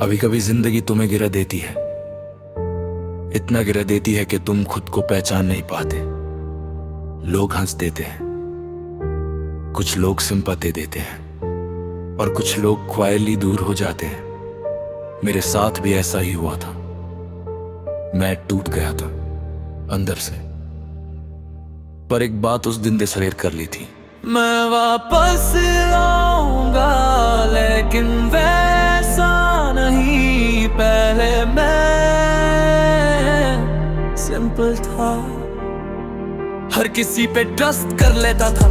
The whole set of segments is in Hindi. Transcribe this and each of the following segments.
कभी कभी जिंदगी तुम्हें गिरा देती है, इतना गिरा देती है कि तुम खुद को पहचान नहीं पाते। लोग हंस देते हैं, कुछ लोग सिंपैथी देते हैं और कुछ लोग क्वाइटली दूर हो जाते हैं। मेरे साथ भी ऐसा ही हुआ था। मैं टूट गया था अंदर से, पर एक बात उस दिन डिसाइड कर ली थी, मैं वापस आऊंगा, लेकिन वैसा नहीं। पहले मैं सिंपल था, हर किसी पे ट्रस्ट कर लेता था,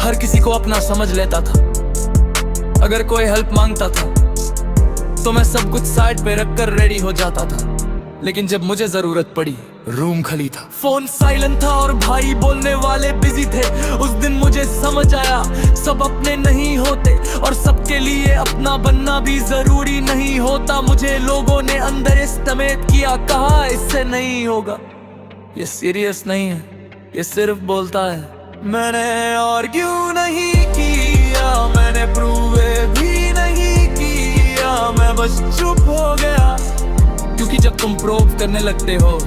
हर किसी को अपना समझ लेता था। अगर कोई हेल्प मांगता था तो मैं सब कुछ साइड पे रखकर रेडी हो जाता था। लेकिन जब मुझे जरूरत पड़ी, रूम खाली था, फोन साइलेंट था और भाई बोलने वाले बिजी थे। उस दिन मुझे समझ आया सब अपने नहीं होते और सबके लिए अपना बनना भी जरूरी नहीं होता। मुझे लोगों ने अंडर एस्टिमेट किया, कहा इससे नहीं होगा, ये सीरियस नहीं है, ये सिर्फ बोलता है। मैंने आर्ग्यू नहीं किया, मैंने प्रूव भी नहीं किया, मैं बस चुप हो गया। क्योंकि जब तुम प्रूव करने लगते हो,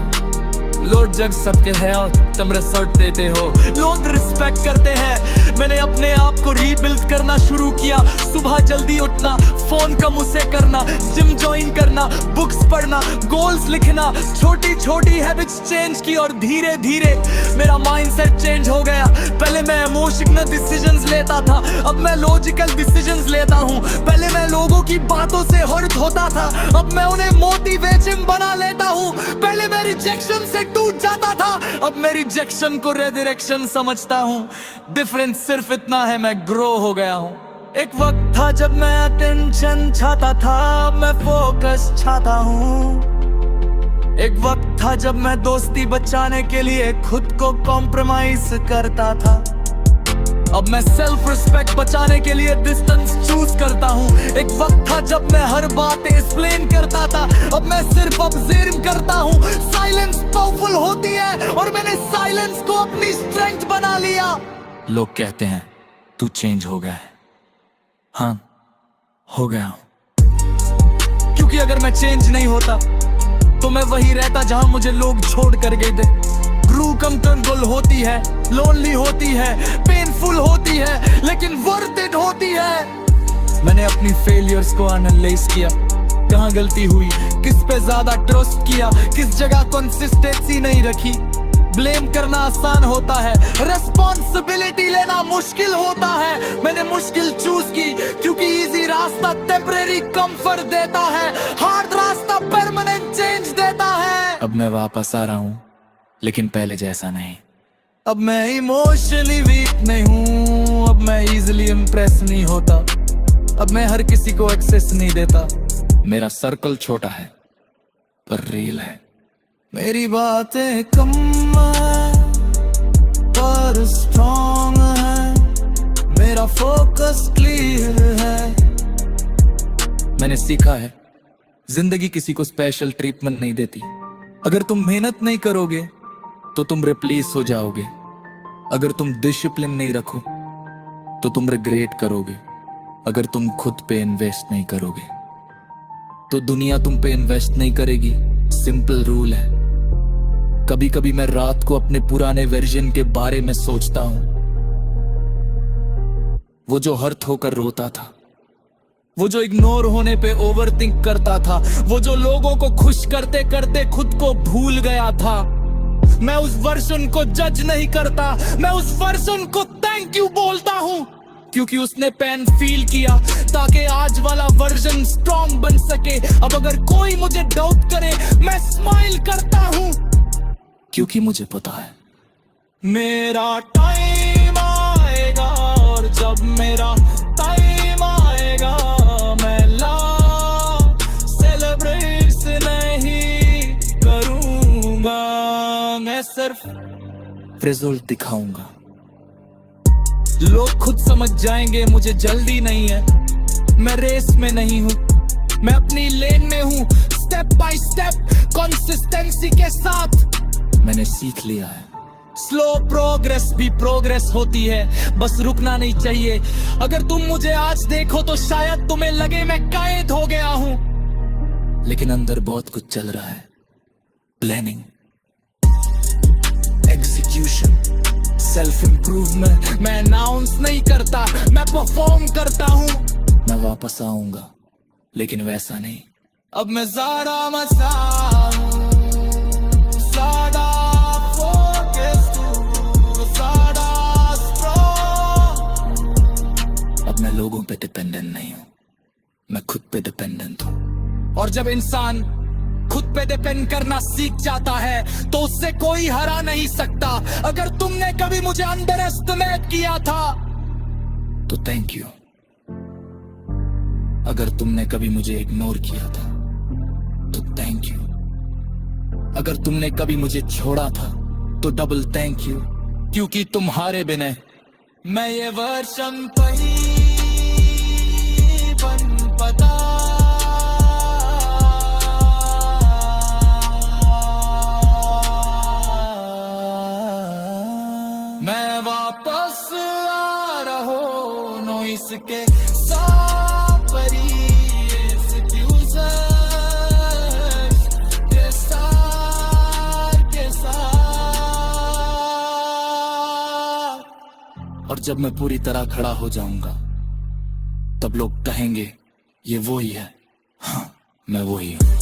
लोग जग सकते हैं और तुम रिजल्ट देते हो। लोग रिस्पेक्ट करते हैं। मैंने अपने आप को रीबिल्ड करना शुरू किया। सुबह जल्दी उठना, फोन कम उसे करना, जिम ज्वाइन करना, बुक्स पढ़ना, गोल्स लिखना, छोटी छोटी हैबिट्स चेंज की और धीरे धीरे मेरा माइंडसेट चेंज हो गया। पहले मैं इमोशनल डिसीजंस लेता था, अब मैं लॉजिकल डिसीजंस लेता हूँ। पहले मैं लोगों की बातों से हर्ट होता था, अब मैं उन्हें मोटिवेशन बना लेता हूँ। पहले मैं रिजेक्शन से टूट जाता था, अब मैं रिजेक्शन को रिडायरेक्शन समझता हूँ। डिफरेंस सिर्फ इतना है, मैं ग्रो हो गया हूँ। एक वक्त था जब मैं अटेंशन चाहता था, अब मैं फोकस चाहता हूँ। एक वक्त था जब मैं दोस्ती बचाने के लिए खुद को कॉम्प्रोमाइज करता था, अब मैं सेल्फ रिस्पेक्ट बचाने के लिए डिस्टेंस चूज करता हूँ। एक वक्त था जब मैं हर बात एक्सप्लेन करता था, अब मैं सिर्फ ऑब्जर्व करता हूँ। साइलेंस पावरफुल होती है और मैंने साइलेंस को अपनी स्ट्रेंथ बना लिया। लोग कहते हैं तू चेंज हो गया है, हाँ हो गया हूँ। क्योंकि अगर मैं चेंज नहीं होता तो मैं वही रहता जहां मुझे लोग छोड़ कर गए थे। ग्रू कंफर्टेबल होती है, लोनली होती है, पेनफुल होती है, लेकिन वर्थ इट होती है। मैंने अपनी फेलियर्स को एनालाइज किया, कहाँ गलती हुई, किस पे ज्यादा ट्रस्ट किया, किस जगह कंसिस्टेंसी नहीं रखी। ब्लेम करना आसान होता है, रेस्पॉन्सिबिलिटी लेना मुश्किल होता है। मैंने मुश्किल चूज की क्योंकि इजी रास्ता टेम्परेरी कंफर्ट देता है, हार्ड रास्ता परमानेंट चेंज देता है। अब मैं वापस आ रहा हूँ, लेकिन पहले जैसा नहीं। अब मैं इमोशनली वीक नहीं हूँ, अब मैं इजीली इम्प्रेस नहीं होता, अब मैं हर किसी को एक्सेस नहीं देता। मेरा सर्कल छोटा है पर रियल है। मेरी बातें कम है पर स्ट्रॉन्ग है, मेरा फोकस क्लियर है। मैंने सीखा है जिंदगी किसी को स्पेशल ट्रीटमेंट नहीं देती। अगर तुम मेहनत नहीं करोगे तो तुम रिप्लेस हो जाओगे। अगर तुम डिसिप्लिन नहीं रखो तो तुम रिग्रेट करोगे। अगर तुम खुद पे इन्वेस्ट नहीं करोगे तो दुनिया तुम पे इन्वेस्ट नहीं करेगी। सिंपल रूल है। कभी कभी मैं रात को अपने पुराने वर्जन के बारे में सोचता हूं, वो जो हर्ट होकर रोता था, वो जो इग्नोर होने पे ओवरथिंक करता था, वो जो लोगों को खुश करते करते खुद को भूल गया था। मैं उस वर्जन को जज नहीं करता, मैं उस वर्जन को थैंक यू बोलता हूं, क्योंकि उसने पेन फील किया ताकि आज वाला वर्जन स्ट्रॉन्ग बन सके। अब अगर कोई मुझे डाउट करे, मैं स्माइल करता हूं, क्योंकि मुझे पता है मेरा टाइम आएगा और जब मेरा टाइम आएगा मैं सेलिब्रेट नहीं करूंगा, मैं सिर्फ रिजल्ट दिखाऊंगा। लोग खुद समझ जाएंगे मुझे जल्दी नहीं है, मैं रेस में नहीं हूँ, मैं अपनी लेन में हूँ। स्टेप बाय स्टेप कंसिस्टेंसी के साथ मैंने सीख लिया है, स्लो प्रोग्रेस भी प्रोग्रेस होती है, बस रुकना नहीं चाहिए। अगर तुम मुझे आज देखो तो शायद तुम्हें लगे मैं कैद हो गया हूँ, लेकिन अंदर बहुत कुछ चल रहा है। Planning, execution, self improvement. मैं अनाउंस नहीं करता, मैं परफॉर्म करता हूँ। मैं वापस आऊंगा लेकिन वैसा नहीं। अब मैं ज़्यादा मसाऊं, ज़्यादा focused हूं, ज़्यादा strong। अब मैं लोगों पे डिपेंडेंट नहीं हूं, मैं खुद पे डिपेंडेंट हूं। और जब इंसान खुद पे डिपेंड करना सीख जाता है तो उससे कोई हरा नहीं सकता। अगर तुमने कभी मुझे अंडर एस्टिमेट किया था तो थैंक यू। अगर तुमने कभी मुझे इग्नोर किया था तो थैंक यू। अगर तुमने कभी मुझे छोड़ा था तो डबल थैंक यू, क्योंकि तुम्हारे बिना मैं ये वर्षन पही बन पता। मैं वापस आ रहा हूं नॉइस के और जब मैं पूरी तरह खड़ा हो जाऊंगा तब लोग कहेंगे ये वो ही है। हाँ, मैं वो ही हूं।